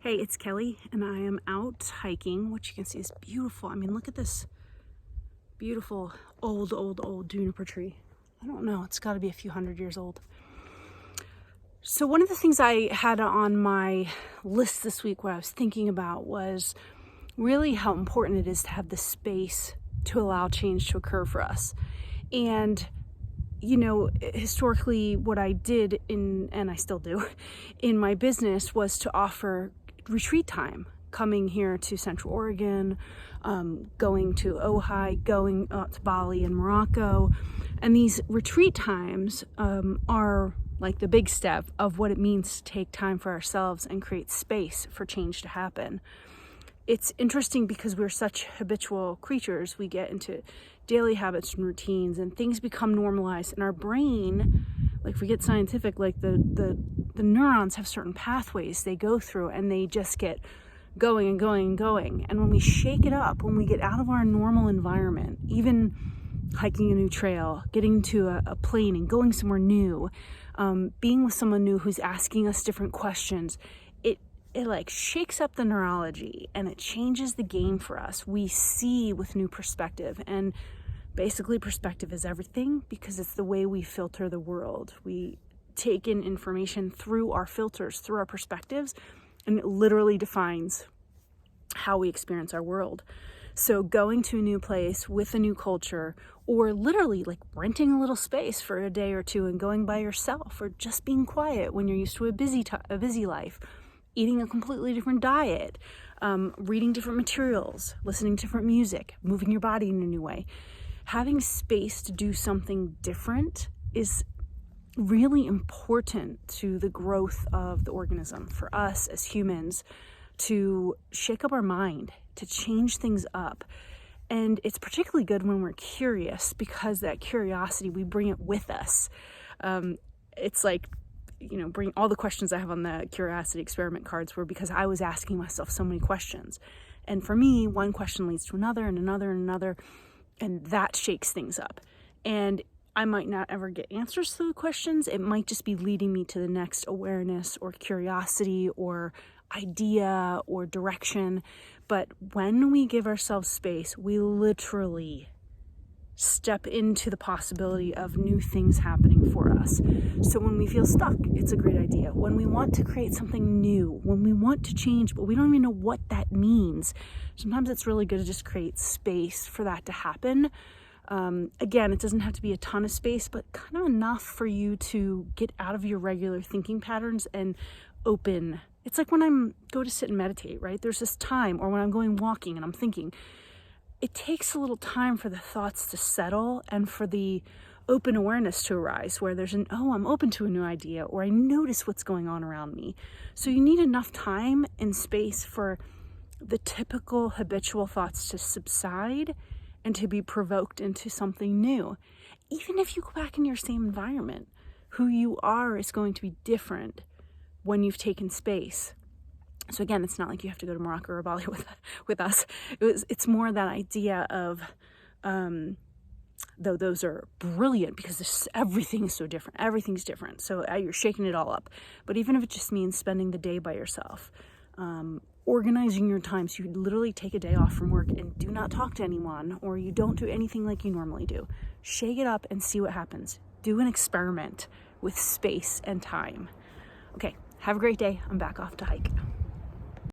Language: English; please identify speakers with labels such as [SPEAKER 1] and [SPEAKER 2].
[SPEAKER 1] Hey, it's Kelly, and I am out hiking, which you can see is beautiful. I mean, look at this beautiful old juniper tree. I don't know, it's got to be a few hundred years old. So one of the things I had on my list this week, what I was thinking about, was really how important it is to have the space to allow change to occur for us. And you know, historically, what I did and I still do, in my business was to offer retreat time, coming here to Central Oregon, going to Ojai, going to Bali and Morocco. And these retreat times are like the big step of what it means to take time for ourselves and create space for change to happen. It's interesting because we're such habitual creatures. We get into daily habits and routines, and things become normalized. And our brain, like if we get scientific, like the neurons have certain pathways they go through, and they just get going and going and going. And when we shake it up, when we get out of our normal environment, even hiking a new trail, getting into a plane and going somewhere new, being with someone new who's asking us different questions, it like shakes up the neurology and it changes the game for us. We see with new perspective, and basically perspective is everything because it's the way we filter the world. We take in information through our filters, through our perspectives, and it literally defines how we experience our world. So going to a new place with a new culture, or literally like renting a little space for a day or two and going by yourself, or just being quiet when you're used to a busy life, eating a completely different diet, reading different materials, listening to different music, moving your body in a new way. Having space to do something different is really important to the growth of the organism, for us as humans, to shake up our mind, to change things up. And it's particularly good when we're curious, because that curiosity, we bring it with us. It's like, bring all the questions I have on the curiosity experiment cards were because I was asking myself so many questions. And for me, one question leads to another and another and another, and that shakes things up. And I might not ever get answers to the questions. It might just be leading me to the next awareness or curiosity or idea or direction. But when we give ourselves space, we literally step into the possibility of new things happening for us. So when we feel stuck, it's a great idea. When we want to create something new, when we want to change, but we don't even know what that means, sometimes it's really good to just create space for that to happen. Again, it doesn't have to be a ton of space, but kind of enough for you to get out of your regular thinking patterns and open. It's like when I'm go to sit and meditate, right? There's this time, or when I'm going walking and I'm thinking, it takes a little time for the thoughts to settle and for the open awareness to arise, where there's I'm open to a new idea, or I notice what's going on around me. So you need enough time and space for the typical habitual thoughts to subside and to be provoked into something new. Even if you go back in your same environment, who you are is going to be different when you've taken space. So again, it's not like you have to go to Morocco or Bali with us. It's more that idea of, though those are brilliant because everything is so different. Everything's different. So you're shaking it all up. But even if it just means spending the day by yourself, organizing your time, so you literally take a day off from work and do not talk to anyone, or you don't do anything like you normally do. Shake it up and see what happens. Do an experiment with space and time. Okay, have a great day. I'm back off to hike.